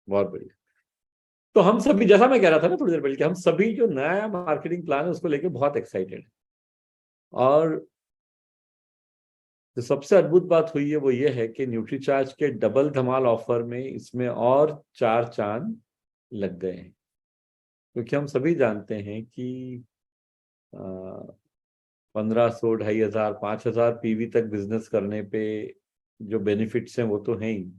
बहुत बढ़िया। तो हम सभी, जैसा मैं कह रहा था ना थोड़ी देर पहले, कि हम सभी जो नया मार्केटिंग प्लान है उसको लेके बहुत एक्साइटेड है। और जो सबसे अद्भुत बात हुई है वो ये है कि न्यूट्रीचार्ज के डबल धमाल ऑफर में इसमें और 4 चांद लग गए हैं। क्योंकि हम सभी जानते हैं कि 1500, 2500, 5000 पीवी तक बिजनेस करने पे जो बेनिफिट्स हैं वो तो हैं ही,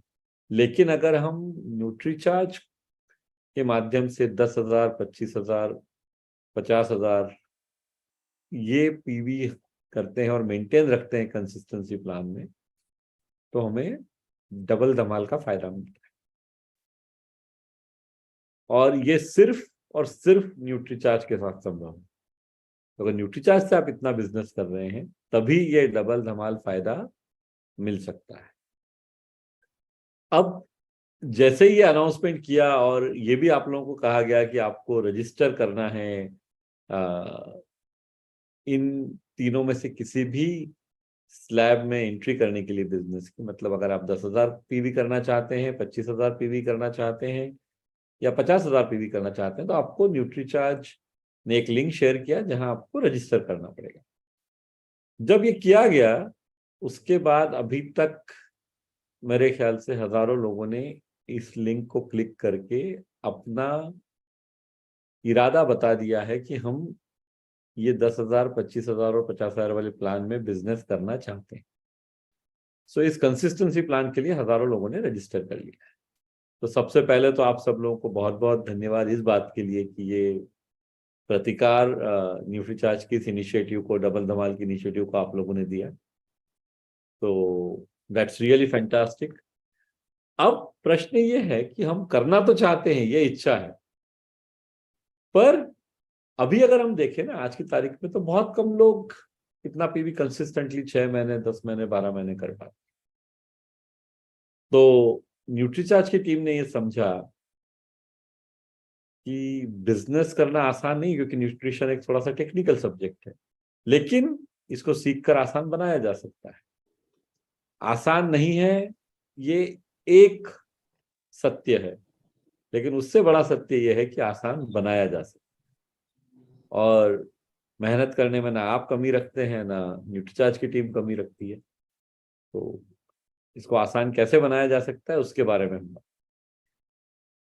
लेकिन अगर हम न्यूट्रीचार्ज के माध्यम से 10,000, 25,000, 50,000 ये पीवी करते हैं और मेंटेन रखते हैं कंसिस्टेंसी प्लान में, तो हमें डबल धमाल का फायदा मिलता है। और ये सिर्फ और सिर्फ न्यूट्रीचार्ज के साथ संभव है। तो अगर न्यूट्रीचार्ज से आप इतना बिजनेस कर रहे हैं तभी ये डबल धमाल फायदा मिल सकता है। अब जैसे ही ये अनाउंसमेंट किया और ये भी आप लोगों को कहा गया कि आपको रजिस्टर करना है इन तीनों में से किसी भी स्लैब में एंट्री करने के लिए बिजनेस की, मतलब अगर आप 10,000 पीवी करना चाहते हैं, 25,000 पीवी करना चाहते हैं या 50,000 पीवी करना चाहते हैं, तो आपको न्यूट्रीचार्ज ने एक लिंक शेयर किया जहां आपको रजिस्टर करना पड़ेगा। जब ये किया गया उसके बाद अभी तक मेरे ख्याल से हजारों लोगों ने इस लिंक को क्लिक करके अपना इरादा बता दिया है कि हम ये 10,000, 25,000 और 50,000 वाले प्लान में बिजनेस करना चाहते हैं। सो इस कंसिस्टेंसी प्लान के लिए हजारों लोगों ने रजिस्टर कर लिया है। तो सबसे पहले तो आप सब लोगों को बहुत बहुत धन्यवाद इस बात के लिए कि ये प्रतिकार न्यूट्रीचार्ज की इस इनिशिएटिव को, डबल धमाल की इनिशिएटिव को आप लोगों ने दिया। तो दैट्स रियली फैंटास्टिक। अब प्रश्न ये है कि हम करना तो चाहते हैं, ये इच्छा है, पर अभी अगर हम देखें ना आज की तारीख में तो बहुत कम लोग इतना पीवी कंसिस्टेंटली 6 महीने, 10 महीने, 12 महीने कर पाते। तो न्यूट्रीचार्ज की टीम ने ये समझा कि बिजनेस करना आसान नहीं, क्योंकि न्यूट्रिशन एक थोड़ा सा टेक्निकल सब्जेक्ट है, लेकिन इसको सीखकर आसान बनाया जा सकता है। आसान नहीं है ये एक सत्य है, लेकिन उससे बड़ा सत्य यह है कि आसान बनाया जा सकता है। और मेहनत करने में ना आप कमी रखते हैं ना न्यूट्रीचार्ज की टीम कमी रखती है। तो इसको आसान कैसे बनाया जा सकता है उसके बारे में हम,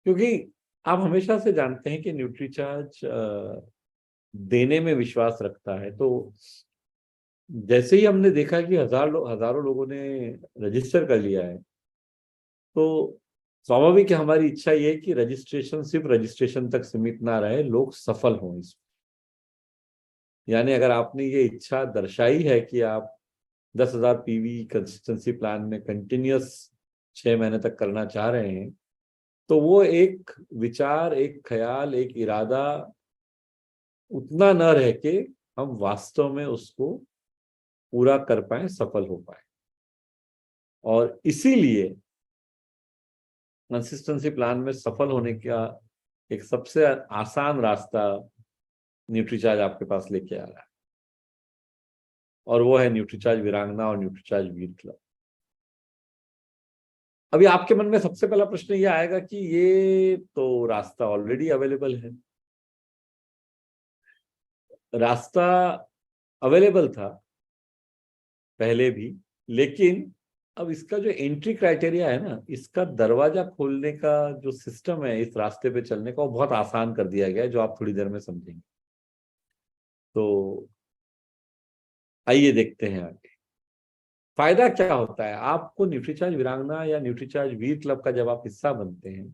क्योंकि आप हमेशा से जानते हैं कि न्यूट्रीचार्ज देने में विश्वास रखता है। तो जैसे ही हमने देखा कि हजारों लोगों ने रजिस्टर कर लिया है, तो स्वाभाविक है हमारी इच्छा ये है कि रजिस्ट्रेशन सिर्फ रजिस्ट्रेशन तक सीमित ना रहे, लोग सफल हों इसमें। यानी अगर आपने ये इच्छा दर्शाई है कि आप 10,000 पीवी कंसिस्टेंसी प्लान में कंटिन्यूअस 6 महीने तक करना चाह रहे हैं, तो वो एक विचार, एक ख्याल, एक इरादा उतना न रह के हम वास्तव में उसको पूरा कर पाए, सफल हो पाए। और इसीलिए कंसिस्टेंसी प्लान में सफल होने का एक सबसे आसान रास्ता न्यूट्रीचार्ज आपके पास लेके आ रहा है, और वो है न्यूट्रीचार्ज वीरांगना और न्यूट्रीचार्ज वीर क्लब। अभी आपके मन में सबसे पहला प्रश्न ये आएगा कि ये तो रास्ता ऑलरेडी अवेलेबल है। रास्ता अवेलेबल था पहले भी, लेकिन अब इसका जो एंट्री क्राइटेरिया है ना, इसका दरवाजा खोलने का जो सिस्टम है इस रास्ते पे चलने का, वो बहुत आसान कर दिया गया है, जो आप थोड़ी देर में समझेंगे। तो आइए देखते हैं आगे फायदा क्या होता है आपको। न्यूट्रीचार्ज वीरांगना या न्यूट्रीचार्ज वीर क्लब का जब आप हिस्सा बनते हैं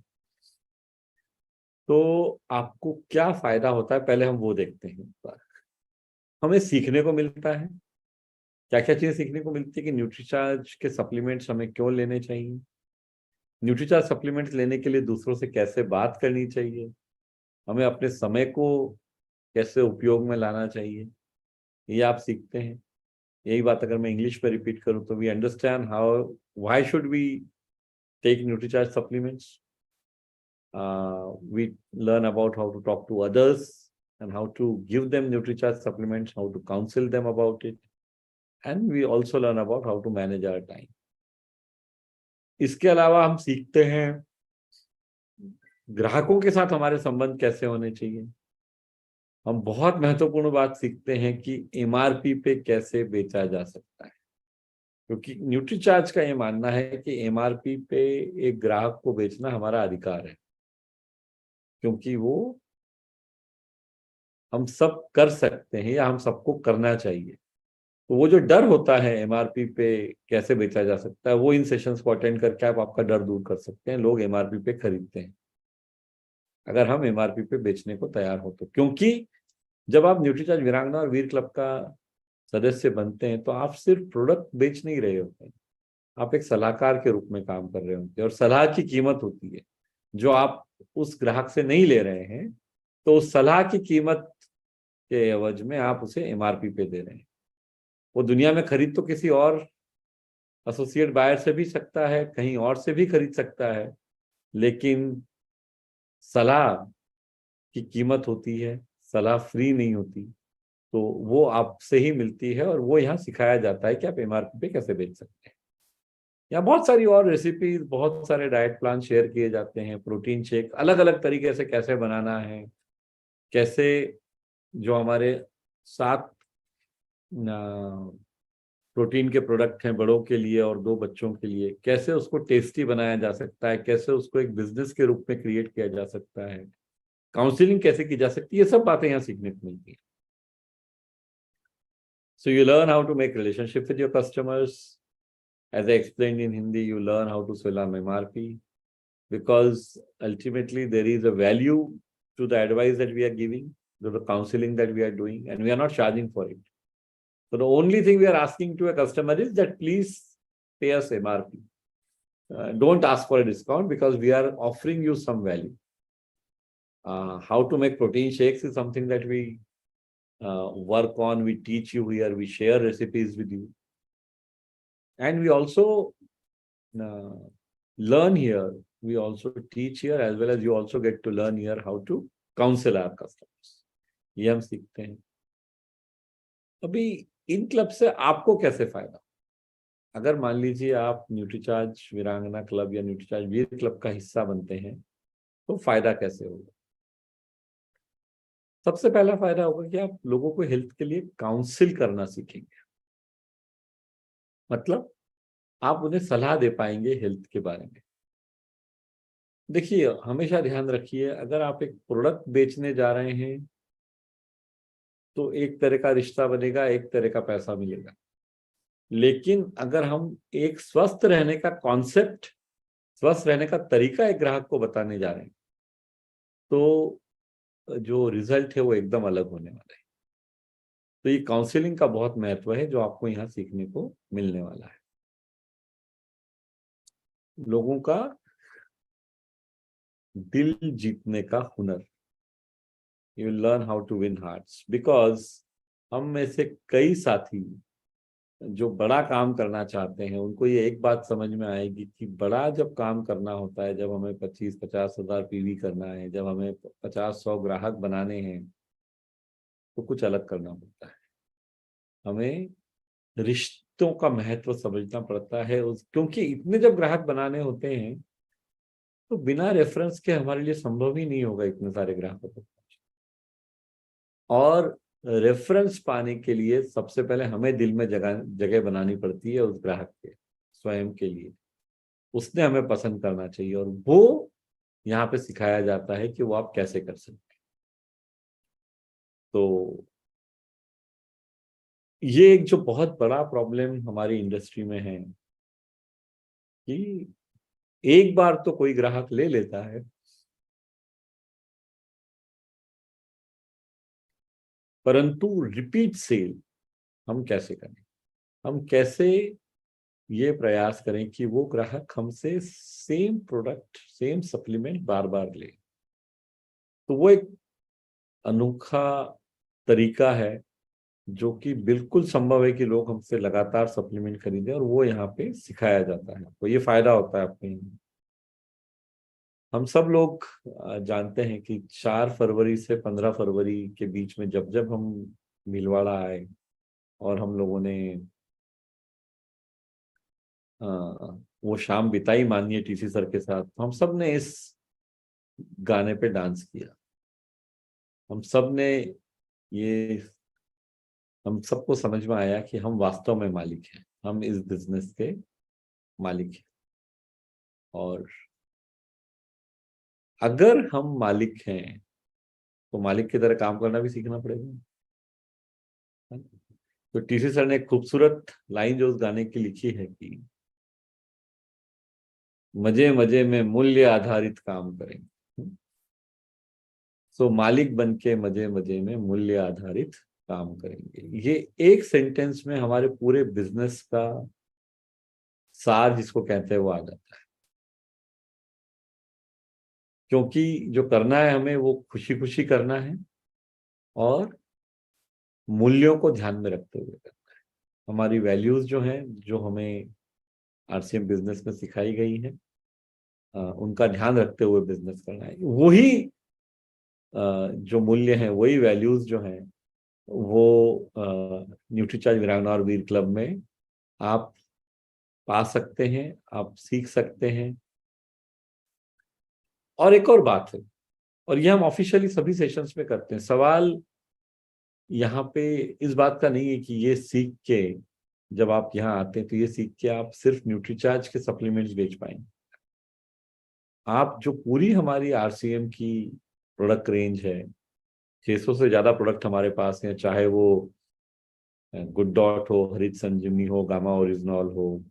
तो आपको क्या फायदा होता है, पहले हम वो देखते हैं। हमें सीखने को मिलता है, क्या क्या चीजें सीखने को मिलती है कि न्यूट्रीचार्ज के सप्लीमेंट्स हमें क्यों लेने चाहिए, न्यूट्रीचार्ज सप्लीमेंट्स लेने के लिए दूसरों से कैसे बात करनी चाहिए, हमें अपने समय को कैसे उपयोग में लाना चाहिए, ये आप सीखते हैं। यही बात अगर मैं इंग्लिश में रिपीट करूं तो we understand how, why should we take Nutricharge supplements, we learn about how to talk to others and how to give them NutriCharge supplements, how to counsel them about it, and we also learn about how to manage our time. इसके अलावा हम सीखते हैं ग्राहकों के साथ हमारे संबंध कैसे होने चाहिए। हम बहुत महत्वपूर्ण बात सीखते हैं कि एमआरपी पे कैसे बेचा जा सकता है, क्योंकि न्यूट्रीचार्ज का ये मानना है कि एमआरपी पे एक ग्राहक को बेचना हमारा अधिकार है, क्योंकि वो हम सब कर सकते हैं या हम सबको करना चाहिए। तो वो जो डर होता है एमआरपी पे कैसे बेचा जा सकता है, वो इन सेशंस को अटेंड करके आप आपका डर दूर कर सकते हैं। लोग एमआरपी पे खरीदते हैं अगर हम एमआरपी पे बेचने को तैयार हो तो, क्योंकि जब आप न्यूट्रीचार्ज वीरांगना और वीर क्लब का सदस्य बनते हैं तो आप सिर्फ प्रोडक्ट बेच नहीं रहे होते हैं, आप एक सलाहकार के रूप में काम कर रहे होते हैं, और सलाह की कीमत होती है जो आप उस ग्राहक से नहीं ले रहे हैं, तो उस सलाह की कीमत के एवज में आप उसे एमआरपी पे दे रहे हैं। वो दुनिया में खरीद तो किसी और एसोसिएट बायर से भी सकता है, कहीं और से भी खरीद सकता है, लेकिन सलाह की कीमत होती है, सलाह फ्री नहीं होती, तो वो आपसे ही मिलती है, और वो यहाँ सिखाया जाता है कि आप एमआरपी पे कैसे बेच सकते हैं। यहाँ बहुत सारी और रेसिपीज, बहुत सारे डाइट प्लान शेयर किए जाते हैं, प्रोटीन शेक अलग अलग तरीके से कैसे बनाना है, कैसे जो हमारे 7 प्रोटीन के प्रोडक्ट हैं बड़ों के लिए और 2 बच्चों के लिए, कैसे उसको टेस्टी बनाया जा सकता है, कैसे उसको एक बिजनेस के रूप में क्रिएट किया जा सकता है, काउंसलिंग कैसे की जा सकती है, ये सब बातें यहाँ सीखने को मिलती है। So you learn how to make relationship with your customers. As I explained in Hindi, you learn how to sell on MRP, because ultimately there is a value to the advice that we are giving, to the counseling that we are doing, and we are not charging for it. So the only thing we are asking to a customer is that please pay us MRP. Don't ask for a discount, because we are offering you some value. How to make protein shakes is something that we work on. We teach you here. We share recipes with you. And we also learn here. We also teach here, as well as you also get to learn here how to counsel our customers. ये हम सीखते हैं। अभी इन club से आपको कैसे फायदा? अगर मान लीजिए आप न्यूट्रीचार्ज वीरांगना क्लब या न्यूट्रीचार्ज वीर क्लब का हिस्सा बनते हैं, तो फायदा कैसे होगा? सबसे पहला फायदा होगा कि आप लोगों को हेल्थ के लिए काउंसिल करना सीखेंगे। मतलब आप उन्हें सलाह दे पाएंगे हेल्थ के बारे में। देखिए, हमेशा ध्यान रखिए, अगर आप एक प्रोडक्ट बेचने जा रहे हैं तो एक तरह का रिश्ता बनेगा, एक तरह का पैसा मिलेगा। लेकिन अगर हम एक स्वस्थ रहने का कॉन्सेप्ट, स्वस्थ रहने का तरीका एक ग्राहक को बताने जा रहे हैं, तो जो रिजल्ट है वो एकदम अलग होने वाला है। तो ये काउंसलिंग का बहुत महत्व है जो आपको यहाँ सीखने को मिलने वाला है। लोगों का दिल जीतने का हुनर, you learn how to win hearts, because हम में से कई साथी जो बड़ा काम करना चाहते हैं, उनको ये एक बात समझ में आएगी कि बड़ा जब काम करना होता है, जब हमें 25-50 हजार पीवी करना है, जब हमें 50-100 ग्राहक बनाने हैं, तो कुछ अलग करना पड़ता है। हमें रिश्तों का महत्व समझना पड़ता है, क्योंकि इतने जब ग्राहक बनाने होते हैं तो बिना रेफरेंस के हमारे लिए संभव ही नहीं होगा इतने सारे ग्राहकों को। और रेफरेंस पाने के लिए सबसे पहले हमें दिल में जगह बनानी पड़ती है उस ग्राहक के स्वयं के लिए। उसने हमें पसंद करना चाहिए, और वो यहाँ पे सिखाया जाता है कि वो आप कैसे कर सकते हैं। तो ये एक जो बहुत बड़ा प्रॉब्लम हमारी इंडस्ट्री में है कि एक बार तो कोई ग्राहक ले लेता है, परंतु रिपीट सेल हम कैसे करें? हम कैसे ये प्रयास करें कि वो ग्राहक हमसे सेम प्रोडक्ट, सेम सप्लीमेंट बार बार ले? तो वो एक अनोखा तरीका है जो कि बिल्कुल संभव है कि लोग हमसे लगातार सप्लीमेंट खरीदें, और वो यहाँ पे सिखाया जाता है। तो ये फायदा होता है आपके। हम सब लोग जानते हैं कि 4 फरवरी से 15 फरवरी के बीच में जब जब हम भीलवाड़ा आए और हम लोगों ने वो शाम बिताई माननीय टीसी सर के साथ, तो हम सब ने इस गाने पे डांस किया। हम सब ने ये हम सबको समझ में आया कि हम वास्तव में मालिक हैं, हम इस बिजनेस के मालिक हैं। और अगर हम मालिक हैं तो मालिक की तरह काम करना भी सीखना पड़ेगा। तो टीसी सर ने एक खूबसूरत लाइन जो उस गाने की लिखी है कि मजे मजे में मूल्य आधारित काम करेंगे। सो मालिक बन के मजे मजे में मूल्य आधारित काम करेंगे। ये एक सेंटेंस में हमारे पूरे बिजनेस का सार जिसको कहते हैं वो आ जाता है। क्योंकि जो करना है हमें वो खुशी खुशी करना है और मूल्यों को ध्यान में रखते हुए करना है। हमारी वैल्यूज जो हैं, जो हमें आरसीएम बिजनेस में सिखाई गई है, उनका ध्यान रखते हुए बिजनेस करना है। वही जो मूल्य हैं, वही वैल्यूज जो हैं, वो न्यूट्रीचार्ज वीरांगना और वीर क्लब में आप पा सकते हैं, आप सीख सकते हैं। और एक और बात है, और ये हम ऑफिशियली सभी सेशंस में करते हैं, सवाल यहाँ पे इस बात का नहीं है कि ये सीख के जब आप यहाँ आते हैं तो ये सीख के आप सिर्फ न्यूट्रीचार्ज के सप्लीमेंट्स बेच पाएंगे। आप जो पूरी हमारी आरसीएम की प्रोडक्ट रेंज है, 600 से ज्यादा प्रोडक्ट हमारे पास हैं, चाहे वो गुड डॉट हो, हरित संजीवनी हो, गामा ओरिजिनॉल हो,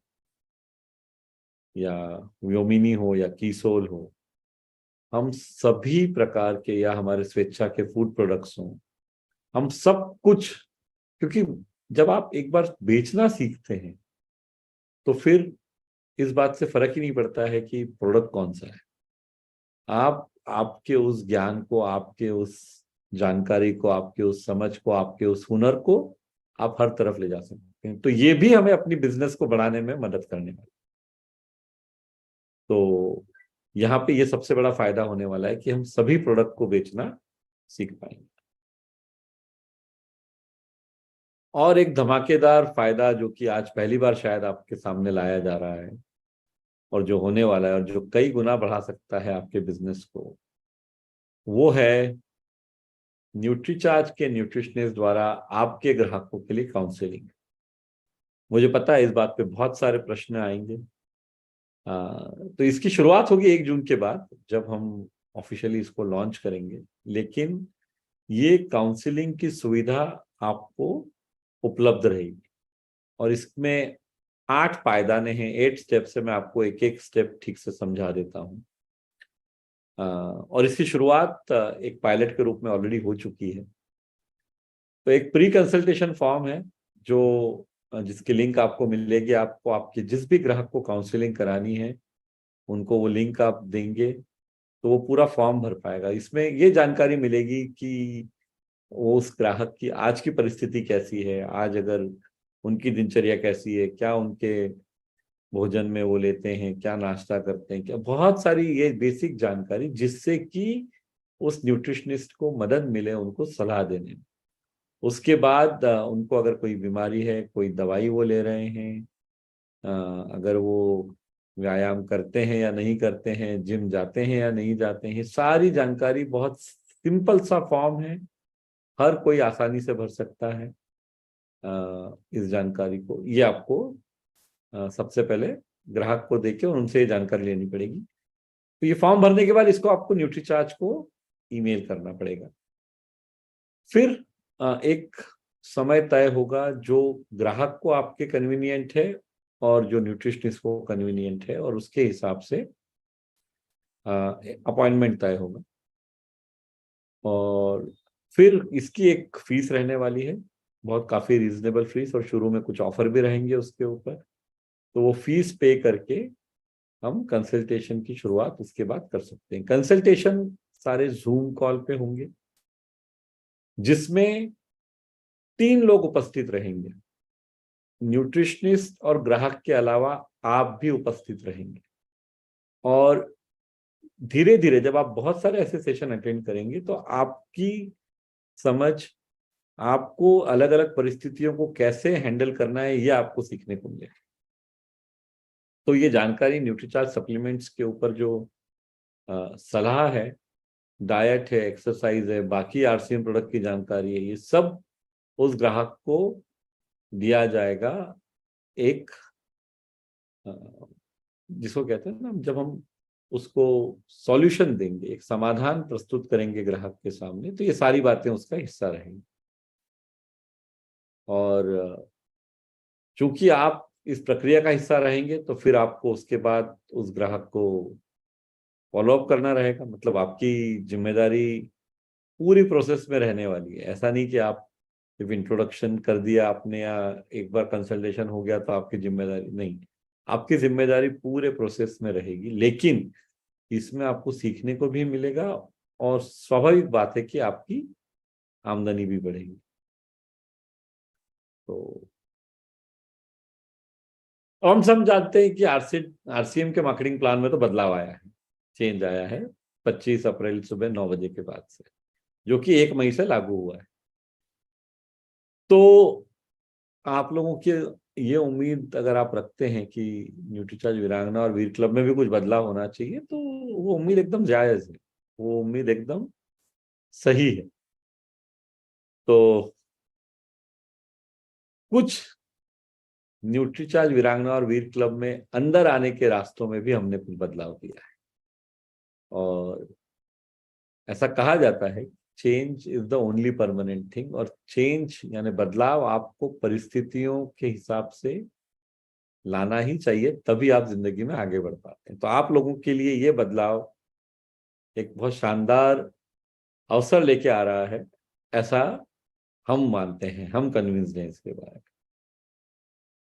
या व्योमिनी हो, या कीसोल हो, हम सभी प्रकार के, या हमारे स्वेच्छा के फूड प्रोडक्ट्स हों, हम सब कुछ, क्योंकि जब आप एक बार बेचना सीखते हैं तो फिर इस बात से फर्क ही नहीं पड़ता है कि प्रोडक्ट कौन सा है। आप आपके उस ज्ञान को, आपके उस जानकारी को, आपके उस समझ को, आपके उस हुनर को आप हर तरफ ले जा सकते हैं। तो ये भी हमें अपनी बिजनेस को बढ़ाने में मदद करने वाला। तो यहाँ पे ये सबसे बड़ा फायदा होने वाला है कि हम सभी प्रोडक्ट को बेचना सीख पाएंगे। और एक धमाकेदार फायदा जो कि आज पहली बार शायद आपके सामने लाया जा रहा है, और जो होने वाला है, और जो कई गुना बढ़ा सकता है आपके बिजनेस को, वो है न्यूट्रीचार्ज के न्यूट्रिशनिस्ट द्वारा आपके ग्राहकों के लिए काउंसलिंग। मुझे पता है इस बात पे बहुत सारे प्रश्न आएंगे। तो इसकी शुरुआत होगी 1 जून के बाद, जब हम ऑफिशियली इसको लॉन्च करेंगे। लेकिन ये काउंसलिंग की सुविधा आपको उपलब्ध रहेगी, और इसमें 8 पायदाने हैं, 8 स्टेप से मैं आपको एक एक स्टेप ठीक से समझा देता हूँ। और इसकी शुरुआत एक पायलट के रूप में ऑलरेडी हो चुकी है। तो एक प्री कंसल्टेशन फॉर्म है, जो जिसकी लिंक आपको मिलेगी। आपको आपके जिस भी ग्राहक को काउंसलिंग करानी है, उनको वो लिंक आप देंगे तो वो पूरा फॉर्म भर पाएगा। इसमें ये जानकारी मिलेगी कि वो उस ग्राहक की आज की परिस्थिति कैसी है, आज अगर उनकी दिनचर्या कैसी है, क्या उनके भोजन में वो लेते हैं, क्या नाश्ता करते हैं, क्या, बहुत सारी ये बेसिक जानकारी, जिससे कि उस न्यूट्रिशनिस्ट को मदद मिले उनको सलाह देने में। उसके बाद उनको अगर कोई बीमारी है, कोई दवाई वो ले रहे हैं, अगर वो व्यायाम करते हैं या नहीं करते हैं, जिम जाते हैं या नहीं जाते हैं, सारी जानकारी, बहुत सिंपल सा फॉर्म है, हर कोई आसानी से भर सकता है। इस जानकारी को, ये आपको सबसे पहले ग्राहक को देके और उनसे ये जानकारी लेनी पड़ेगी। तो ये फॉर्म भरने के बाद इसको आपको न्यूट्रीचार्ज को ईमेल करना पड़ेगा। फिर एक समय तय होगा जो ग्राहक को आपके कन्वीनियंट है और जो न्यूट्रिशनिस्ट को कन्वीनियंट है, और उसके हिसाब से अपॉइंटमेंट तय होगा। और फिर इसकी एक फीस रहने वाली है, बहुत काफी रीजनेबल फीस, और शुरू में कुछ ऑफर भी रहेंगे उसके ऊपर। तो वो फीस पे करके हम कंसल्टेशन की शुरुआत उसके बाद कर सकते हैं। कंसल्टेशन सारे जूम कॉल पे होंगे, जिसमें 3 लोग उपस्थित रहेंगे। न्यूट्रिशनिस्ट और ग्राहक के अलावा आप भी उपस्थित रहेंगे। और धीरे धीरे जब आप बहुत सारे ऐसे सेशन अटेंड करेंगे तो आपकी समझ, आपको अलग अलग परिस्थितियों को कैसे हैंडल करना है, ये आपको सीखने को मिलेगा। तो ये जानकारी न्यूट्रीचार्ज सप्लीमेंट्स के ऊपर जो सलाह है, डाइट है, एक्सरसाइज है, बाकी आरसीएम प्रोडक्ट की जानकारी है, ये सब उस ग्राहक को दिया जाएगा। एक अ, जिसको कहते हैं ना, जब हम उसको सॉल्यूशन देंगे, एक समाधान प्रस्तुत करेंगे ग्राहक के सामने, तो ये सारी बातें उसका हिस्सा रहेंगी। और चूंकि आप इस प्रक्रिया का हिस्सा रहेंगे, तो फिर आपको उसके बाद उस ग्राहक को फॉलोअप करना रहेगा। मतलब आपकी जिम्मेदारी पूरी प्रोसेस में रहने वाली है। ऐसा नहीं कि आप सिर्फ इंट्रोडक्शन कर दिया आपने या एक बार कंसल्टेशन हो गया तो आपकी जिम्मेदारी नहीं। आपकी जिम्मेदारी पूरे प्रोसेस में रहेगी, लेकिन इसमें आपको सीखने को भी मिलेगा और स्वाभाविक बात है कि आपकी आमदनी भी बढ़ेगी। तो हम सब जानते हैं कि आरसीएम के मार्केटिंग प्लान में तो बदलाव आया है, चेंज आया है 25 अप्रैल सुबह 9 बजे के बाद से, जो कि 1 मई से लागू हुआ है। तो आप लोगों की ये उम्मीद अगर आप रखते हैं कि न्यूट्रीचार्ज वीरांगना और वीर क्लब में भी कुछ बदलाव होना चाहिए, तो वो उम्मीद एकदम जायज है, वो उम्मीद एकदम सही है। तो कुछ न्यूट्रीचार्ज वीरांगना और वीर क्लब में अंदर आने के रास्तों में भी हमने कुछ बदलाव किया है। और ऐसा कहा जाता है, change is the only permanent thing, और चेंज यानी बदलाव आपको परिस्थितियों के हिसाब से लाना ही चाहिए, तभी आप जिंदगी में आगे बढ़ पाते हैं। तो आप लोगों के लिए ये बदलाव एक बहुत शानदार अवसर लेके आ रहा है, ऐसा हम मानते हैं, हम कन्विंस्ड हैं इसके बारे में।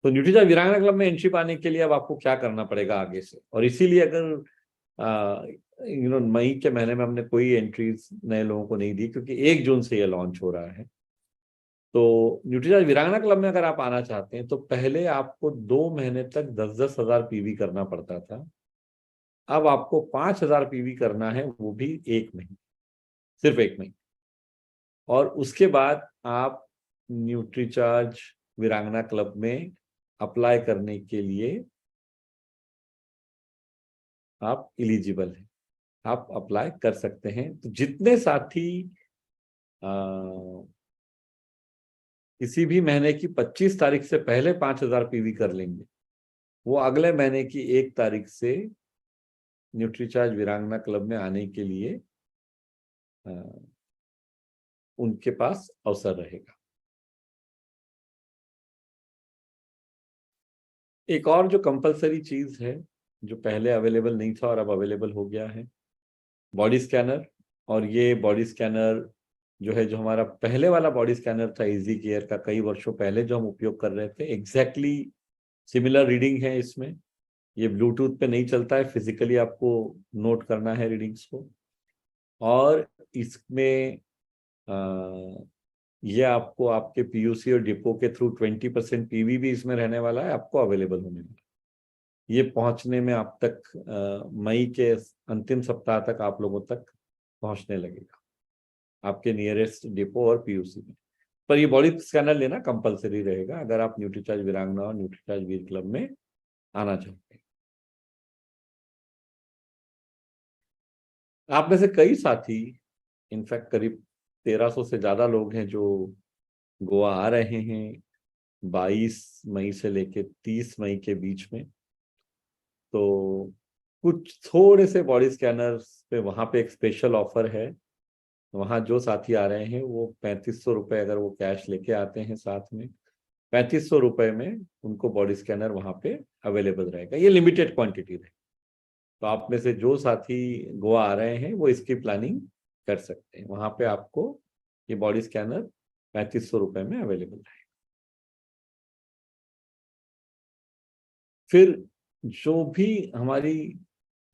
तो न्यूट्रीचा वीरांगना क्लब में एंट्री पाने के लिए अब आपको क्या करना पड़ेगा आगे से, और इसीलिए अगर मई के महीने में हमने कोई एंट्रीज नए लोगों को नहीं दी, क्योंकि 1 जून से ये लॉन्च हो रहा है। तो न्यूट्रीचार्ज वीरांगना क्लब में अगर आप आना चाहते हैं, तो पहले आपको 2 महीने तक 10-10 हजार पीवी करना पड़ता था। अब आपको 5,000 पीवी करना है, वो भी 1 महीने, सिर्फ 1 महीने। और उसके बाद आप न्यूट्रीचार्ज वीरांगना क्लब में अप्लाई करने के लिए आप इलिजिबल हैं, आप अप्लाई कर सकते हैं। तो जितने साथी किसी भी महीने की 25 तारीख से पहले 5,000 पीवी कर लेंगे, वो अगले महीने की 1 तारीख से न्यूट्रीचार्ज वीरांगना क्लब में आने के लिए उनके पास अवसर रहेगा। एक और जो कंपलसरी चीज है, जो पहले अवेलेबल नहीं था और अब अवेलेबल हो गया है, बॉडी स्कैनर। और ये बॉडी स्कैनर जो है, जो हमारा पहले वाला बॉडी स्कैनर था इजी केयर का, कई वर्षों पहले जो हम उपयोग कर रहे थे, एग्जैक्टली सिमिलर रीडिंग है इसमें। ये ब्लूटूथ पे नहीं चलता है, फिजिकली आपको नोट करना है रीडिंग्स को। और इसमें ये आपको आपके पीयूसी और डिपो के थ्रू 20% पीवी भी इसमें रहने वाला है, आपको अवेलेबल होने वाला है। ये पहुंचने में आप तक मई के अंतिम सप्ताह तक आप लोगों तक पहुंचने लगेगा, आपके नियरेस्ट डिपो और पीयूसी में। पर ये बॉडी स्कैनर लेना कंपलसरी रहेगा अगर आप न्यूट्रीचार्ज वीरांगना और न्यूट्रीचार्ज वीर क्लब में आना चाहते हैं। आप में से कई साथी, इनफैक्ट करीब 1300 से ज्यादा लोग हैं जो गोवा आ रहे हैं 22 मई से लेके 30 मई के बीच में। तो कुछ थोड़े से बॉडी स्कैनर्स पे वहां पे एक स्पेशल ऑफर है। वहां जो साथी आ रहे हैं वो 3500 रुपये, अगर वो कैश लेके आते हैं साथ में, 3500 रुपये में उनको बॉडी स्कैनर वहां पे अवेलेबल रहेगा। ये लिमिटेड क्वांटिटी है, तो आप में से जो साथी गोवा आ रहे हैं वो इसकी प्लानिंग कर सकते हैं। वहां पे आपको ये बॉडी स्कैनर 3500 रुपये में अवेलेबल है। फिर जो भी हमारी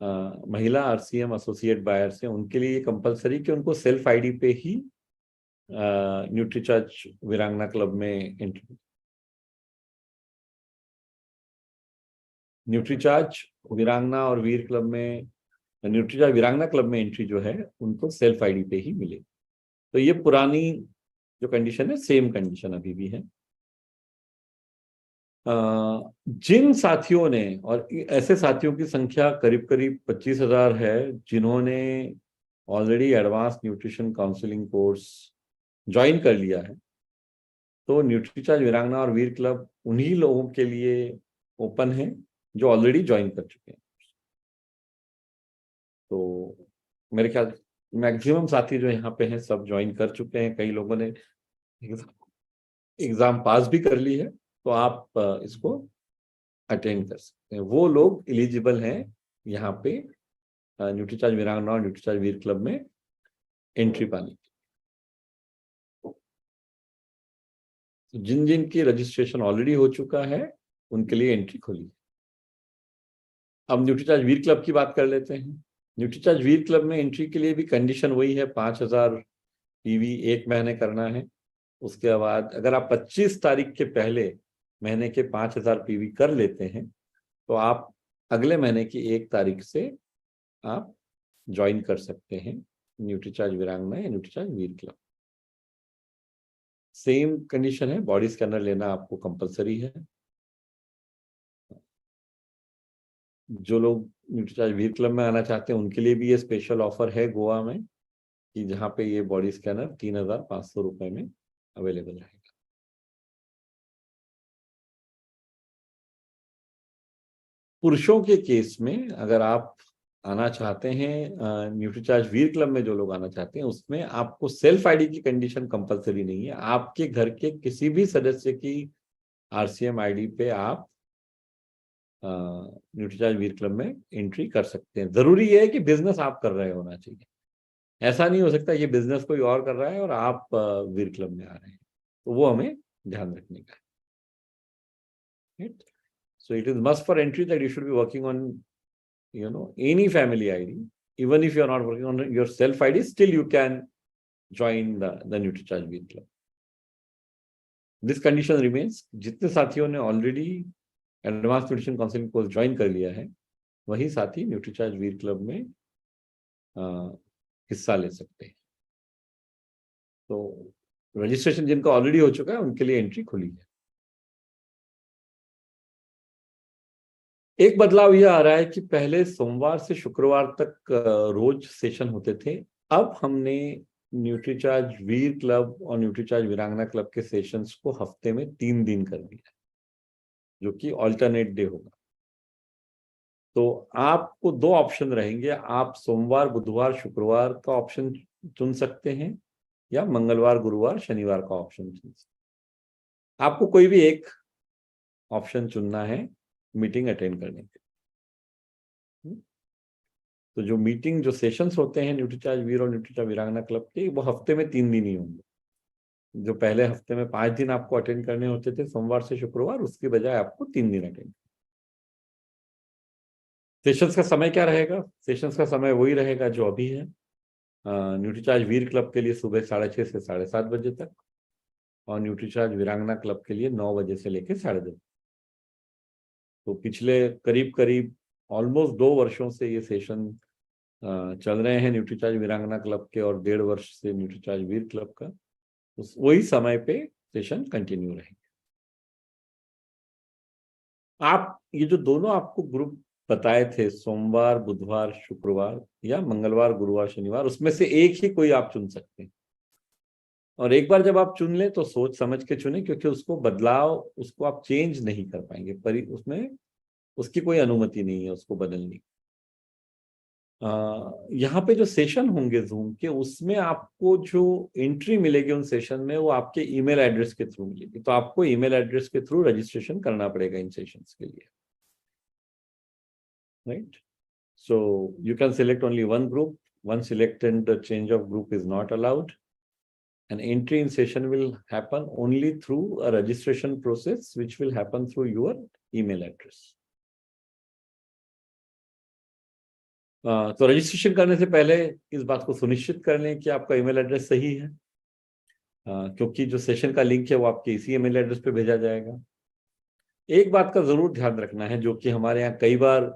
महिला आरसीएम एसोसिएट बायर्स हैं, उनके लिए ये कंपलसरी कि उनको सेल्फ आईडी पे ही न्यूट्रीचार्ज वीरांगना क्लब में एंट्री, न्यूट्रीचार्ज वीरांगना और वीर क्लब में, न्यूट्रीचार्ज वीरांगना क्लब में एंट्री जो है उनको सेल्फ आईडी पे ही मिले। तो ये पुरानी जो कंडीशन है, सेम कंडीशन अभी भी है। जिन साथियों ने, और ऐसे साथियों की संख्या करीब करीब 25,000 है जिन्होंने already advance nutrition counselling course join कर लिया है, तो न्यूट्रीचार्ज वीरांगना और वीर क्लब उन्हीं लोगों के लिए ओपन है जो ऑलरेडी ज्वाइन कर चुके हैं। तो मेरे ख्याल मैक्सिमम साथी जो यहाँ पे हैं सब ज्वाइन कर चुके हैं, कई लोगों ने एग्जाम पास भी कर ली है, तो आप इसको अटेंड कर सकते हैं। वो लोग एलिजिबल हैं यहाँ पे न्यूट्रीचार्ज वीरांगना और न्यूट्रीचार्ज वीर क्लब में एंट्री पाने की। जिन जिन की रजिस्ट्रेशन ऑलरेडी हो चुका है उनके लिए एंट्री खुली। अब न्यूट्रीचार्ज वीर क्लब की बात कर लेते हैं। न्यूट्रीचार्ज वीर क्लब में एंट्री के लिए भी कंडीशन वही है, 5,000 पीवी एक महीने करना है। उसके बाद अगर आप 25 तारीख के पहले महीने के 5,000 पीवी कर लेते हैं तो आप अगले महीने की 1 तारीख से आप ज्वाइन कर सकते हैं न्यूट्रीचार्ज वीरांगना या न्यूट्रीचार्ज वीर क्लब। सेम कंडीशन है, बॉडी स्कैनर लेना आपको कंपलसरी है। जो लोग न्यूट्रीचार्ज वीर क्लब में आना चाहते हैं उनके लिए भी ये स्पेशल ऑफर है गोवा में, कि जहाँ पे ये बॉडी स्कैनर 3,500 रुपए में अवेलेबल रहेगा। पुरुषों के केस में अगर आप आना चाहते हैं न्यूट्रीचार्ज वीर क्लब में, जो लोग आना चाहते हैं उसमें आपको सेल्फ आईडी की कंडीशन कंपलसरी नहीं है। आपके घर के किसी भी सदस्य की आरसीएम आईडी पे आप न्यूट्रीचार्ज वीर क्लब में एंट्री कर सकते हैं। जरूरी है कि बिजनेस आप कर रहे होना चाहिए। ऐसा नहीं हो सकता ये बिजनेस कोई और कर रहा है और आप वीर क्लब में आ रहे हैं, तो वो हमें ध्यान रखने का है। So it is must for entry that you should be working on, any family ID. Even if you are not working on your self ID, still you can join the NutriCharge Veer Club. This condition remains. जितने साथियों ने already advance nutrition counselling course join कर लिया है, वही साथी Nutricharge वीर club में हिस्सा ले सकते हैं। तो रजिस्ट्रेशन जिनका ऑलरेडी हो चुका है उनके लिए एंट्री खुली है। एक बदलाव यह आ रहा है कि पहले सोमवार से शुक्रवार तक रोज सेशन होते थे। अब हमने न्यूट्रीचार्ज वीर क्लब और न्यूट्रीचार्ज वीरांगना क्लब के सेशंस को हफ्ते में 3 दिन कर दिया, जो कि ऑल्टरनेट डे होगा। तो आपको 2 ऑप्शन रहेंगे, आप सोमवार बुधवार शुक्रवार का ऑप्शन चुन सकते हैं या मंगलवार गुरुवार शनिवार का ऑप्शन चुन सकते हैं। आपको कोई भी एक ऑप्शन चुनना है मीटिंग अटेंड करने के। तो जो मीटिंग, जो सेशंस होते हैं न्यूट्रीचार्ज वीर और न्यूट्रीचार्ज वीरांगना क्लब के, वो हफ्ते में 3 दिन ही होंगे। जो पहले हफ्ते में 5 दिन आपको अटेंड करने होते थे सोमवार से शुक्रवार, उसकी बजाय आपको 3 दिन अटेंड। सेशंस का समय क्या रहेगा? सेशंस का समय वही रहेगा जो अभी है। न्यूट्रीचार्ज वीर क्लब के लिए सुबह 6:30 से 7:30 बजे तक, और न्यूट्रीचार्ज वीरांगना क्लब के लिए 9 बजे से लेकर 10:30। तो पिछले करीब करीब ऑलमोस्ट 2 वर्षों से ये सेशन चल रहे हैं न्यूट्रीचार्ज वीरांगना क्लब के, और 1.5 वर्ष से न्यूट्रीचार्ज वीर क्लब का। तो वही समय पे सेशन कंटिन्यू रहेंगे। आप ये जो दोनों आपको ग्रुप बताए थे, सोमवार बुधवार शुक्रवार या मंगलवार गुरुवार शनिवार, उसमें से एक ही कोई आप चुन सकते हैं। और एक बार जब आप चुन लें तो सोच समझ के चुने, क्योंकि उसको आप चेंज नहीं कर पाएंगे, पर उसमें उसकी कोई अनुमति नहीं है उसको बदलने की। यहाँ पे जो सेशन होंगे जूम के, उसमें आपको जो एंट्री मिलेगी उन सेशन में, वो आपके ईमेल एड्रेस के थ्रू मिलेगी। तो आपको ईमेल एड्रेस के थ्रू रजिस्ट्रेशन करना पड़ेगा इन सेशंस के लिए, right? So you can select only one group. Once selected, the change of group is not allowed. An entry in session will happen only through a registration process, which will happen through your email address. तो registration करने से पहले इस बात को सुनिश्चित कर लें कि आपका ईमेल एड्रेस सही है, क्योंकि जो सेशन का लिंक है वो आपके इसी ईमेल एड्रेस पे भेजा जाएगा। एक बात का जरूर ध्यान रखना है, जो कि हमारे यहाँ कई बार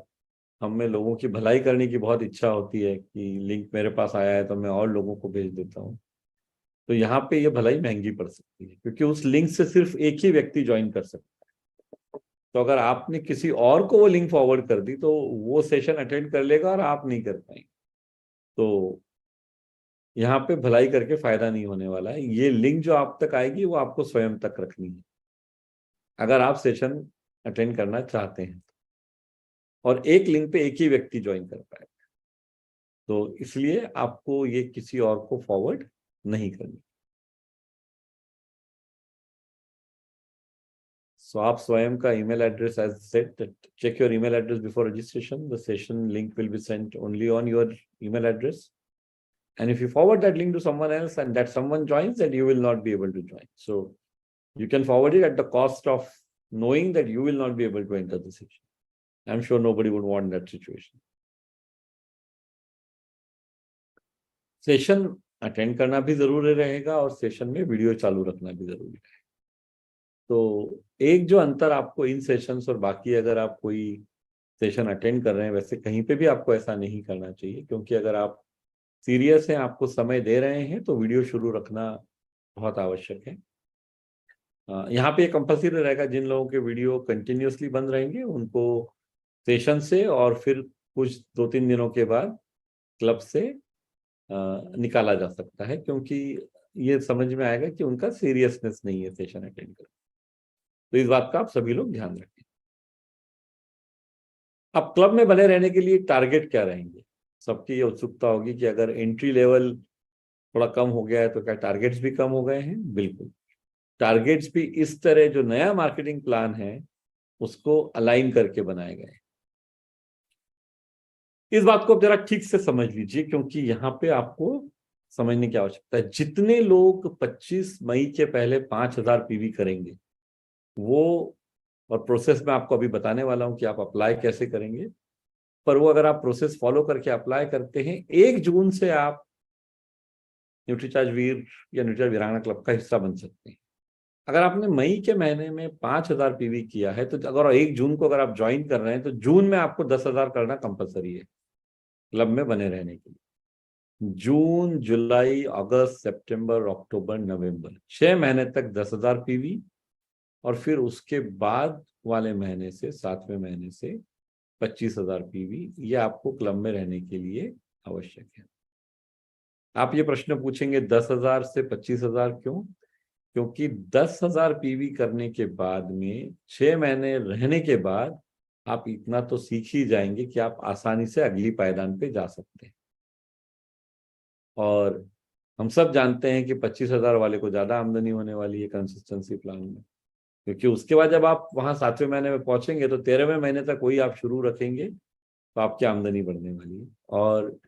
हमें लोगों की भलाई करने की बहुत इच्छा होती है कि लिंक मेरे पास आया है तो मैं और लोगों को भेज देता हूँ। तो यहाँ पे ये भलाई महंगी पड़ सकती है, क्योंकि उस लिंक से सिर्फ एक ही व्यक्ति ज्वाइन कर सकता है। तो अगर आपने किसी और को वो लिंक फॉरवर्ड कर दी तो वो सेशन अटेंड कर लेगा और आप नहीं कर पाएंगे। तो यहाँ पे भलाई करके फायदा नहीं होने वाला है। ये लिंक जो आप तक आएगी वो आपको स्वयं तक रखनी है, अगर आप सेशन अटेंड करना चाहते हैं। और एक लिंक पे एक ही व्यक्ति ज्वाइन कर पाएगा, तो इसलिए आपको ये किसी और को फॉरवर्ड नहीं करनी। सो आप स्वयं का email address, as said, check your email address before registration. The session link will be sent only on your email address, and if you forward that link to someone else and that someone joins, then you will not be able to join. So you can forward it at the cost of knowing that you will not be able to enter the session. I'm sure nobody would want that situation. Session attend करना भी जरूरी रहेगा और session में video चालू रखना भी जरूरी है। तो एक जो अंतर आपको इन सेशंस और बाकी अगर आप कोई सेशन अटेंड कर रहे हैं, वैसे कहीं पे भी आपको ऐसा नहीं करना चाहिए, क्योंकि अगर आप सीरियस हैं, आपको समय दे रहे हैं, तो वीडियो शुरू रखना बहुत आवश्यक है। यहाँ पे कंपल्सरी रहेगा, जिन लोगों के वीडियो कंटिन्यूअसली बंद रहेंगे उनको सेशन से और फिर कुछ 2-3 दिनों के बाद क्लब से निकाला जा सकता है, क्योंकि ये समझ में आएगा कि उनका सीरियसनेस नहीं है सेशन अटेंड कर। तो इस बात का आप सभी लोग ध्यान रखें। अब क्लब में बने रहने के लिए टारगेट क्या रहेंगे? सबकी ये उत्सुकता होगी कि अगर एंट्री लेवल थोड़ा कम हो गया है तो क्या टारगेट्स भी कम हो गए हैं? बिल्कुल, टारगेट्स भी इस तरह जो नया मार्केटिंग प्लान है उसको अलाइन करके बनाए गए। इस बात को आप जरा ठीक से समझ लीजिए, क्योंकि यहाँ पे आपको समझने की आवश्यकता है। जितने लोग 25 मई के पहले 5000 पीवी करेंगे, वो, और प्रोसेस में आपको अभी बताने वाला हूं कि आप अप्लाई कैसे करेंगे, पर वो अगर आप प्रोसेस फॉलो करके अप्लाई करते हैं, 1 जून से आप न्यूट्रीचार्ज वीर या न्यूट्रीचार्ज वीरांगना क्लब का हिस्सा बन सकते हैं। अगर आपने मई के महीने में 5000 पीवी किया है, तो अगर 1 जून को अगर आप ज्वाइन कर रहे हैं, तो जून में आपको 10,000 करना कंपलसरी है क्लब में बने रहने के लिए। जून, जुलाई, अगस्त, सितंबर, अक्टूबर, नवंबर, 6 महीने तक 10,000 पीवी, और फिर उसके बाद वाले महीने से, 7वें महीने से 25,000 पीवी, ये आपको क्लब में रहने के लिए आवश्यक है। आप ये प्रश्न पूछेंगे 10,000 से 25,000 क्यों? क्योंकि 10,000 पीवी करने के बाद में 6 महीने रहने के बाद आप इतना तो सीख ही जाएंगे कि आप आसानी से अगली पायदान पे जा सकते हैं। और हम सब जानते हैं कि 25,000 वाले को ज्यादा आमदनी होने वाली है कंसिस्टेंसी प्लान में, क्योंकि उसके बाद जब आप वहां 7वें महीने में पहुंचेंगे तो 13वें महीने तक वही आप शुरू रखेंगे, तो आपकी आमदनी बढ़ने वाली है। और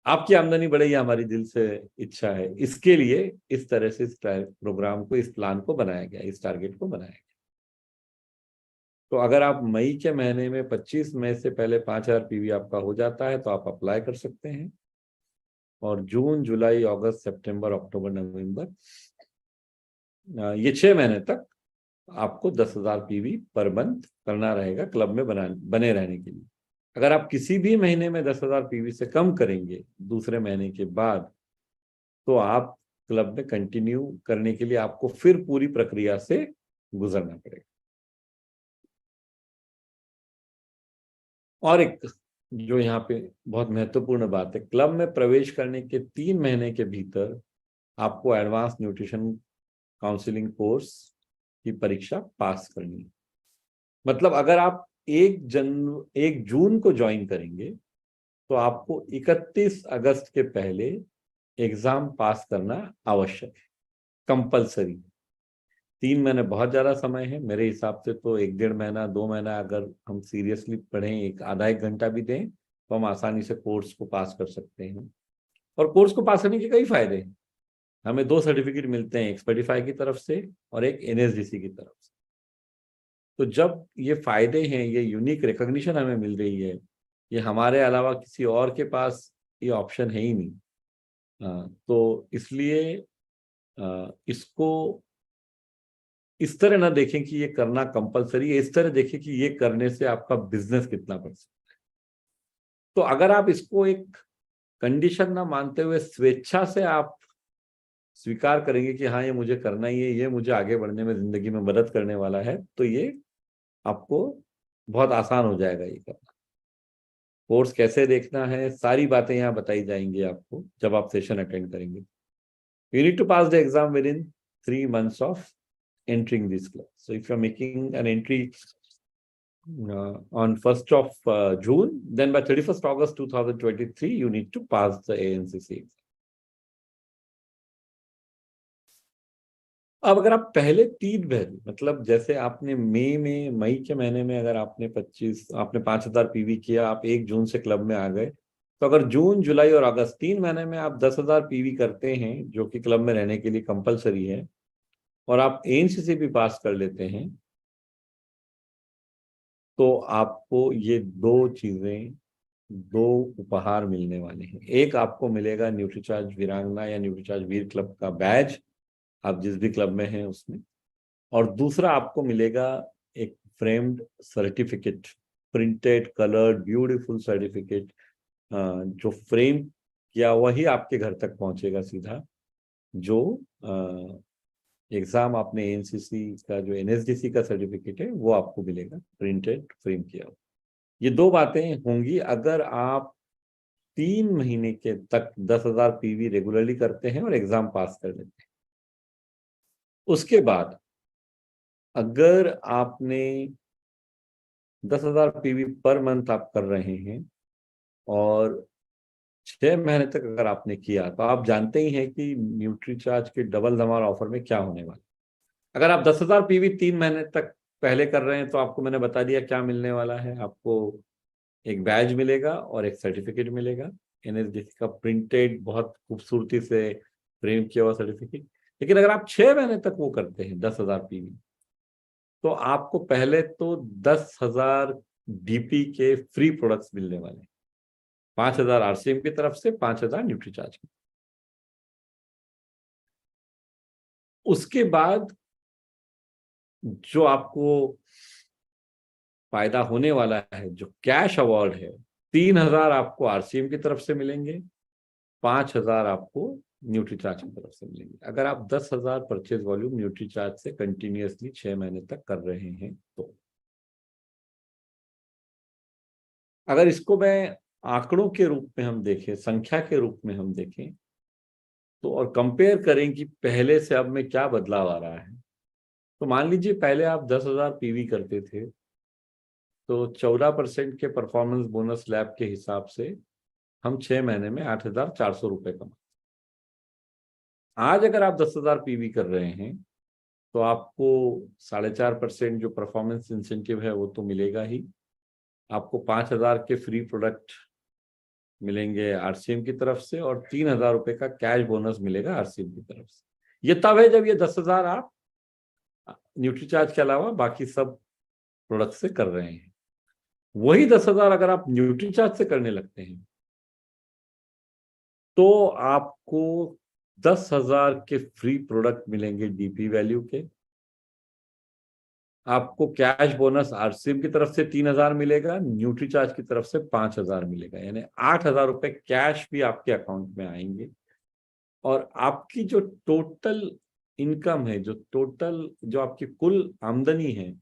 आपकी आमदनी बढ़े, ये हमारी दिल से इच्छा है। इसके लिए इस तरह से इस प्रोग्राम को, इस प्लान को बनाया गया, इस टारगेट को बनाया गया। तो अगर आप मई के महीने में 25 मई से पहले 5,000 पीवी आपका हो जाता है, तो आप अप्लाई कर सकते हैं। और जून, जुलाई, अगस्त, सितंबर, अक्टूबर, नवंबर, ये 6 महीने तक आपको 10,000 पीवी पर मंथ करना रहेगा क्लब में बने रहने के लिए। अगर आप किसी भी महीने में 10,000 पीवी से कम करेंगे दूसरे महीने के बाद, तो आप क्लब में कंटिन्यू करने के लिए आपको फिर पूरी प्रक्रिया से गुजरना पड़ेगा। और एक जो यहाँ पे बहुत महत्वपूर्ण बात है, क्लब में प्रवेश करने के 3 महीने के भीतर आपको एडवांस न्यूट्रिशन काउंसलिंग कोर्स की परीक्षा पास करनी है। मतलब अगर आप 1 जून को ज्वाइन करेंगे, तो आपको 31 अगस्त के पहले एग्जाम पास करना आवश्यक है, कंपलसरी। 3 महीने बहुत ज्यादा समय है मेरे हिसाब से, तो 1-1.5 महीना, 2 महीना अगर हम सीरियसली पढ़ें, आधा 1 घंटा भी दें, तो हम आसानी से कोर्स को पास कर सकते हैं। और कोर्स को पास करने के कई फायदे हैं। हमें 2 सर्टिफिकेट मिलते हैं, एक स्पेडिफाई की तरफ से और एक एनएसडीसी की तरफ से। तो जब ये फायदे हैं, ये यूनिक रिकॉग्निशन हमें मिल रही है, ये हमारे अलावा किसी और के पास ये ऑप्शन है ही नहीं। तो इसलिए इसको इस तरह ना देखें कि ये करना कंपलसरी है, इस तरह देखें कि ये करने से आपका बिजनेस कितना बढ़ सकता है। तो अगर आप इसको एक कंडीशन ना मानते हुए स्वेच्छा से आप स्वीकार करेंगे कि हाँ, ये मुझे करना ही है, ये मुझे आगे बढ़ने में, जिंदगी में मदद करने वाला है, तो ये आपको बहुत आसान हो जाएगा ये करना। कोर्स कैसे देखना है, सारी बातें यहाँ बताई जाएंगी आपको जब आप सेशन अटेंड करेंगे। You need to pass the exam within 3 months of entering this club. So if you're making an entry on 1st of June, then by 31st August 2023, you need to pass the ANCC exam. अब अगर आप पहले 3 महीने, मतलब जैसे आपने मई के महीने में अगर आपने 5,000 पीवी किया, आप 1 जून से क्लब में आ गए, तो अगर जून, जुलाई और अगस्त 3 महीने में आप 10,000 पीवी करते हैं, जो कि क्लब में रहने के लिए कंपलसरी है, और आप एनसीसी भी पास कर लेते हैं, तो आपको ये 2 चीजें, 2 उपहार मिलने वाले हैं। एक, आपको मिलेगा न्यूट्रीचार्ज वीरांगना या न्यूट्रीचार्ज वीर क्लब का बैज, आप जिस भी क्लब में हैं उसमें। और दूसरा, आपको मिलेगा एक framed certificate, printed coloured beautiful certificate, जो फ्रेम किया वही आपके घर तक पहुंचेगा सीधा, जो एग्जाम आपने एनसीसी का, जो एनएसडीसी का सर्टिफिकेट है, वो आपको मिलेगा प्रिंटेड, फ्रेम किया हुआ। ये 2 बातें होंगी अगर आप 3 महीने के तक 10,000 पीवी रेगुलरली करते हैं और एग्जाम पास कर लेते हैं। उसके बाद अगर आपने 10,000 पीवी पर मंथ आप कर रहे हैं और 6 महीने तक अगर आपने किया, तो आप जानते ही हैं कि न्यूट्रीचार्ज के डबल धमाल ऑफर में क्या होने वाला। अगर आप 10,000 पीवी 3 महीने तक पहले कर रहे हैं, तो आपको मैंने बता दिया क्या मिलने वाला है। आपको एक बैज मिलेगा और एक सर्टिफिकेट मिलेगा, एनएसडीसी का प्रिंटेड, बहुत खूबसूरती से फ्रेम किया हुआ सर्टिफिकेट। लेकिन अगर आप 6 महीने तक वो करते हैं 10,000 पीवी, तो आपको पहले तो 10,000 डीपी के फ्री प्रोडक्ट्स मिलने वाले हैं, 5,000 आरसीएम की तरफ से, 5,000 न्यूट्रीचार्ज की। उसके बाद जो आपको फायदा होने वाला है, जो कैश अवार्ड है, 3,000 आपको आरसीएम की तरफ से मिलेंगे, 5,000 आपको न्यूट्रीचार्ज की तरफ से मिलेंगे, अगर आप 10,000 परचेज वॉल्यूम न्यूट्रीचार्ज से कंटिन्यूअसली 6 महीने तक कर रहे हैं तो। अगर इसको मैं आंकड़ों के रूप में हम देखें, संख्या के रूप में हम देखें, तो और कंपेयर करें कि पहले से अब में क्या बदलाव आ रहा है, तो मान लीजिए पहले आप 10,000 पीवी करते थे, तो 14% के परफॉर्मेंस बोनस लैब के हिसाब से हम 6 महीने में 8,400 रुपए कमा। आज अगर आप 10,000 पीवी कर रहे हैं, तो आपको 4.5% जो परफॉर्मेंस इंसेंटिव है वो तो मिलेगा ही, आपको 5,000 के फ्री प्रोडक्ट मिलेंगे आरसीएम की तरफ से, और 3,000 रुपए का कैश बोनस मिलेगा आरसीएम की तरफ से। ये तब है जब ये 10,000 आप न्यूट्रीचार्ज के अलावा बाकी सब प्रोडक्ट से कर रहे हैं। वही 10,000 अगर आप न्यूट्रीचार्ज से करने लगते हैं, तो आपको 10,000 के फ्री प्रोडक्ट मिलेंगे डीपी वैल्यू के, आपको कैश बोनस आरसीएम की तरफ से 3,000 मिलेगा, न्यूट्रीचार्ज की तरफ से 5,000 मिलेगा, यानी 8,000 रुपए कैश भी आपके अकाउंट में आएंगे। और आपकी जो टोटल इनकम है, जो आपकी कुल आमदनी है,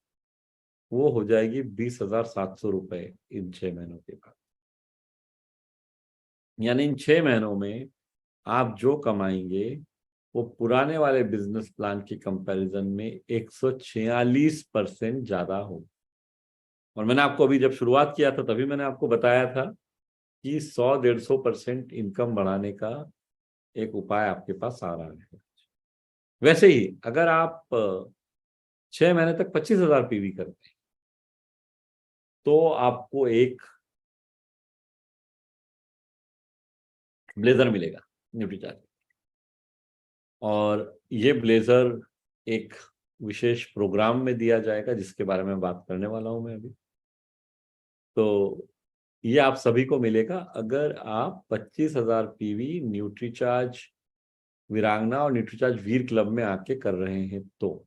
वो हो जाएगी 20,700 रुपए इन 6 महीनों के बाद। यानी इन 6 महीनों में आप जो कमाएंगे वो पुराने वाले बिजनेस प्लान की कंपैरिजन में 146% ज्यादा हो। और मैंने आपको अभी जब शुरुआत किया था तभी मैंने आपको बताया था कि 100-150% इनकम बढ़ाने का एक उपाय आपके पास आ रहा है। वैसे ही अगर आप 6 महीने तक 25,000 पीवी करते हैं, तो आपको एक ब्लेजर मिलेगा न्यूट्रीचार्ज, और ये ब्लेजर एक विशेष प्रोग्राम में दिया जाएगा जिसके बारे में बात करने वाला हूं मैं अभी। तो ये आप सभी को मिलेगा अगर आप 25,000 पीवी न्यूट्रीचार्ज वीरांगना और न्यूट्रीचार्ज वीर क्लब में आके कर रहे हैं तो।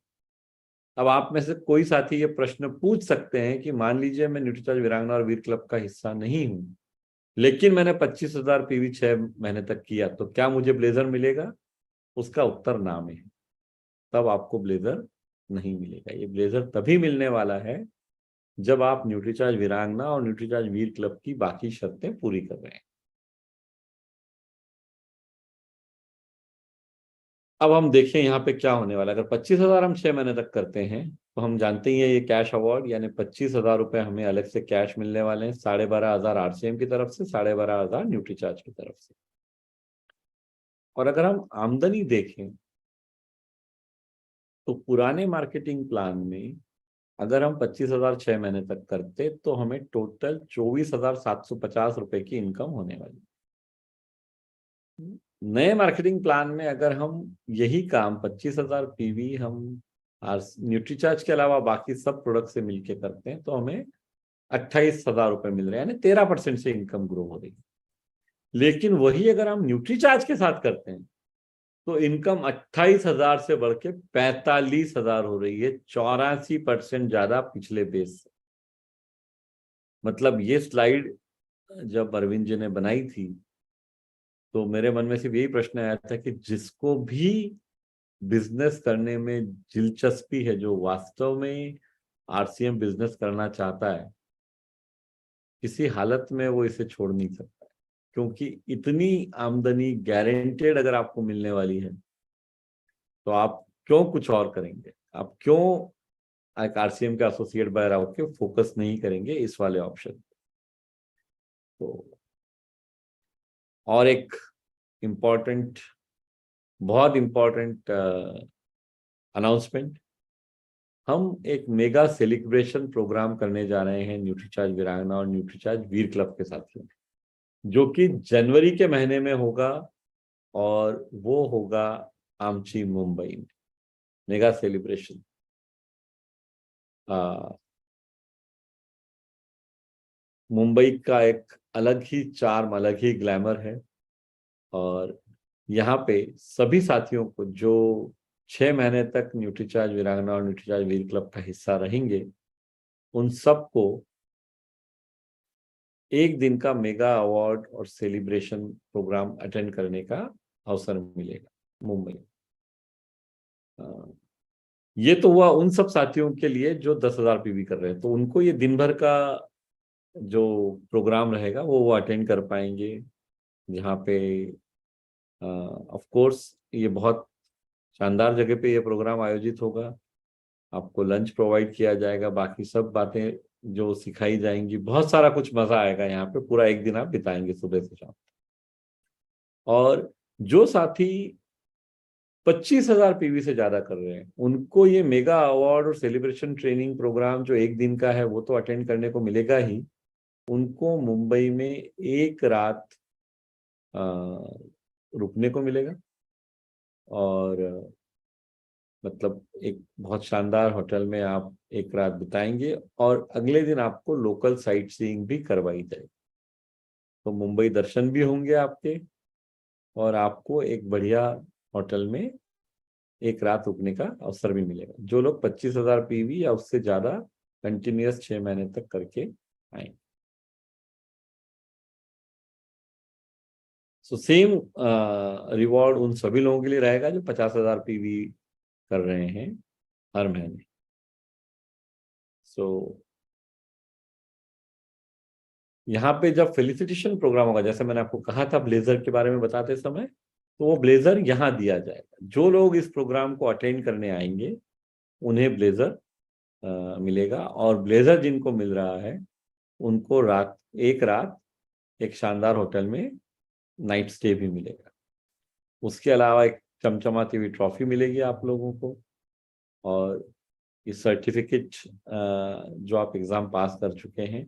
अब आप में से कोई साथी ये प्रश्न पूछ सकते हैं कि मान लीजिए मैं न्यूट्रीचार्ज वीरांगना और वीर क्लब का हिस्सा नहीं हूं, लेकिन मैंने 25,000 पीवी 6 महीने तक किया, तो क्या मुझे ब्लेजर मिलेगा? उसका उत्तर ना में है, तब आपको ब्लेजर नहीं मिलेगा। ये ब्लेजर तभी मिलने वाला है जब आप न्यूट्रीचार्ज वीरांगना और न्यूट्रीचार्ज वीर क्लब की बाकी शर्तें पूरी कर रहे हैं। अब हम देखें यहाँ पे क्या होने वाला है। अगर 25,000 हम 6 महीने तक करते हैं तो हम जानते ही हैं ये कैश अवार्ड, यानी 25,000 रुपए हमें अलग से कैश मिलने वाले हैं, 12,500 आरसीएम की तरफ से, 12,500 न्यूट्रीचार्ज की तरफ से। और अगर हम आमदनी देखें तो पुराने मार्केटिंग प्लान में अगर हम 25,000 6 महीने तक करते तो हमें टोटल 24,750 रुपए की इनकम होने वाली। नए मार्केटिंग प्लान में अगर हम यही काम 25,000 पीवी हम न्यूट्रीचार्ज के अलावा बाकी सब प्रोडक्ट से मिलके करते हैं तो हमें 28,000 रुपए मिल रहे हैं, यानी 13% से इनकम ग्रो हो रही है। लेकिन वही अगर हम न्यूट्रीचार्ज के साथ करते हैं तो इनकम 28,000 से बढ़ के 45,000 हो रही है, 84% ज्यादा पिछले बेस से। मतलब ये स्लाइड जब अरविंद जी ने बनाई थी तो मेरे मन में सिर्फ यही प्रश्न आया था कि जिसको भी बिजनेस करने में दिलचस्पी है, जो वास्तव में आरसीएम बिजनेस करना चाहता है, किसी हालत में वो इसे छोड़ नहीं सकता, क्योंकि इतनी आमदनी गारंटेड अगर आपको मिलने वाली है तो आप क्यों कुछ और करेंगे? आप क्यों एक आरसीएम के एसोसिएट बाहर होकर फोकस नहीं करेंगे इस वाले ऑप्शन? तो और एक इम्पॉर्टेंट, बहुत इम्पॉर्टेंट अनाउंसमेंट, हम एक मेगा सेलिब्रेशन प्रोग्राम करने जा रहे हैं न्यूट्रीचार्ज वीरांगना और न्यूट्रीचार्ज वीर क्लब के साथियों, जो कि जनवरी के महीने में होगा और वो होगा आमची मुंबई में। मेगा सेलिब्रेशन मुंबई का एक अलग ही चार्म, अलग ही ग्लैमर है। और यहाँ पे सभी साथियों को जो 6 महीने तक न्यूट्रीचार्ज वीरांगना और न्यूट्रीचार्ज वीर क्लब का हिस्सा रहेंगे, उन सबको एक दिन का मेगा अवार्ड और सेलिब्रेशन प्रोग्राम अटेंड करने का अवसर मिलेगा मुंबई। ये तो हुआ उन सब साथियों के लिए जो 10,000 पीवी कर रहे हैं, तो उनको ये दिन भर का जो प्रोग्राम रहेगा वो अटेंड कर पाएंगे, जहाँ पे ऑफ कोर्स ये बहुत शानदार जगह पे ये प्रोग्राम आयोजित होगा। आपको लंच प्रोवाइड किया जाएगा, बाकी सब बातें जो सिखाई जाएंगी, बहुत सारा कुछ मजा आएगा। यहाँ पे पूरा एक दिन आप बिताएंगे सुबह से शाम। और जो साथी 25,000 पीवी से ज्यादा कर रहे हैं उनको ये मेगा अवार्ड और सेलिब्रेशन ट्रेनिंग प्रोग्राम जो एक दिन का है वो तो अटेंड करने को मिलेगा ही, उनको मुंबई में एक रात रुकने को मिलेगा। और मतलब एक बहुत शानदार होटल में आप एक रात बिताएंगे और अगले दिन आपको लोकल साइट सीइंग भी करवाई जाएगी। तो मुंबई दर्शन भी होंगे आपके और आपको एक बढ़िया होटल में एक रात रुकने का अवसर भी मिलेगा, जो लोग 25,000 पीवी या उससे ज्यादा कंटिन्यूअस 6 महीने तक करके आएंगे। सो सेम रिवॉर्ड उन सभी लोगों के लिए रहेगा जो 50,000 पीवी कर रहे हैं हर महीने। सो यहाँ पे जब फेलिसिटेशन प्रोग्राम होगा, जैसे मैंने आपको कहा था ब्लेजर के बारे में बताते समय, तो वो ब्लेजर यहाँ दिया जाएगा। जो लोग इस प्रोग्राम को अटेंड करने आएंगे उन्हें ब्लेजर मिलेगा, और ब्लेजर जिनको मिल रहा है उनको एक रात एक शानदार होटल में नाइट स्टे भी मिलेगा। उसके अलावा एक चमचमाती हुई ट्रॉफी मिलेगी आप लोगों को, और ये सर्टिफिकेट जो आप एग्जाम पास कर चुके हैं,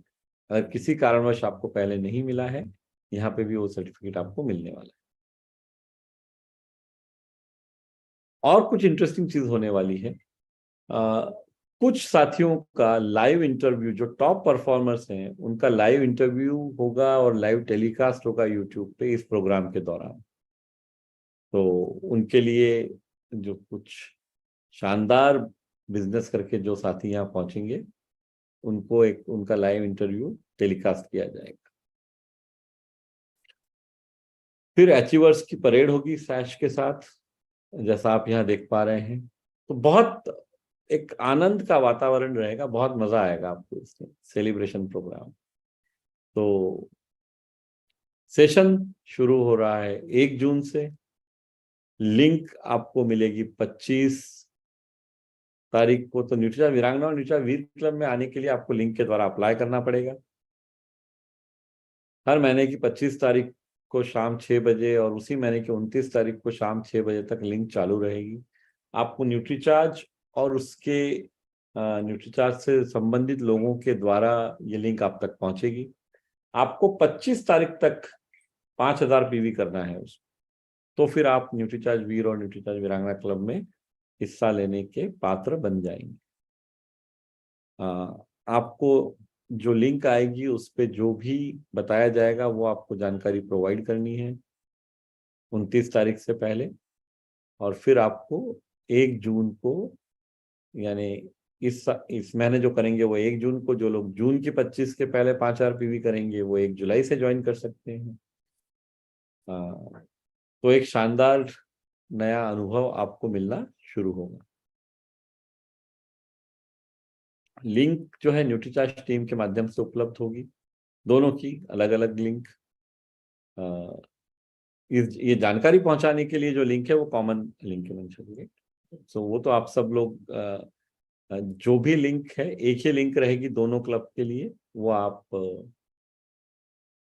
अगर किसी कारणवश आपको पहले नहीं मिला है, यहाँ पे भी वो सर्टिफिकेट आपको मिलने वाला है। और कुछ इंटरेस्टिंग चीज होने वाली है। कुछ साथियों का लाइव इंटरव्यू, जो टॉप परफॉर्मर्स हैं उनका लाइव इंटरव्यू होगा और लाइव टेलीकास्ट होगा यूट्यूब पे इस प्रोग्राम के दौरान। तो उनके लिए जो कुछ शानदार बिजनेस करके जो साथी यहाँ पहुंचेंगे उनको एक उनका लाइव इंटरव्यू टेलीकास्ट किया जाएगा। फिर अचीवर्स की परेड होगी सैश के साथ, जैसा आप यहाँ देख पा रहे हैं। तो बहुत एक आनंद का वातावरण रहेगा, बहुत मजा आएगा आपको इसमें, सेलिब्रेशन प्रोग्राम। तो सेशन शुरू हो रहा है 1 जून से। लिंक आपको मिलेगी 25 तारीख को। तो न्यूट्रीचार्ज वीरांगना और न्यूट्रीचार्ज वीर क्लब में आने के लिए आपको लिंक के द्वारा अप्लाई करना पड़ेगा। हर महीने की 25 तारीख को शाम 6 बजे और उसी महीने की 29 तारीख को शाम 6 बजे तक लिंक चालू रहेगी। आपको न्यूट्रीचार्ज और उसके न्यूट्रीचार्ज से संबंधित लोगों के द्वारा ये लिंक आप तक पहुंचेगी। आपको 25 तारीख तक 5,000 पीवी करना है उसको, तो फिर आप न्यूट्रीचार्ज वीर और न्यूट्रीचार्ज वीरांगना क्लब में हिस्सा लेने के पात्र बन जाएंगे। आपको जो लिंक आएगी उस पे जो भी बताया जाएगा वो आपको जानकारी प्रोवाइड करनी है 29 तारीख से पहले। और फिर आपको 1 जून को, यानी इस महीने जो करेंगे वो 1 जून को, जो लोग जून की 25 के पहले 5,000 पीवी करेंगे वो 1 जुलाई से ज्वाइन कर सकते हैं। तो एक शानदार नया अनुभव आपको मिलना शुरू होगा। लिंक जो है न्यूट्रीचार्ज टीम के माध्यम से उपलब्ध होगी, दोनों की अलग अलग लिंक। ये जानकारी पहुंचाने के लिए जो लिंक है वो कॉमन लिंक है मंशा। सो वो तो आप सब लोग जो भी लिंक है, एक ही लिंक रहेगी दोनों क्लब के लिए। वो आप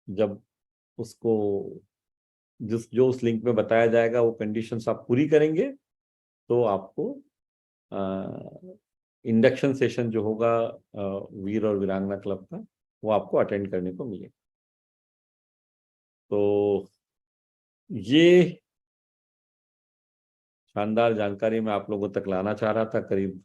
जब उसको जो उस लिंक में बताया जाएगा वो कंडीशंस आप पूरी करेंगे तो आपको इंडक्शन सेशन जो होगा वीर और वीरांगना क्लब का, वो आपको अटेंड करने को मिलेगा। तो ये शानदार जानकारी मैं आप लोगों तक लाना चाह रहा था। करीब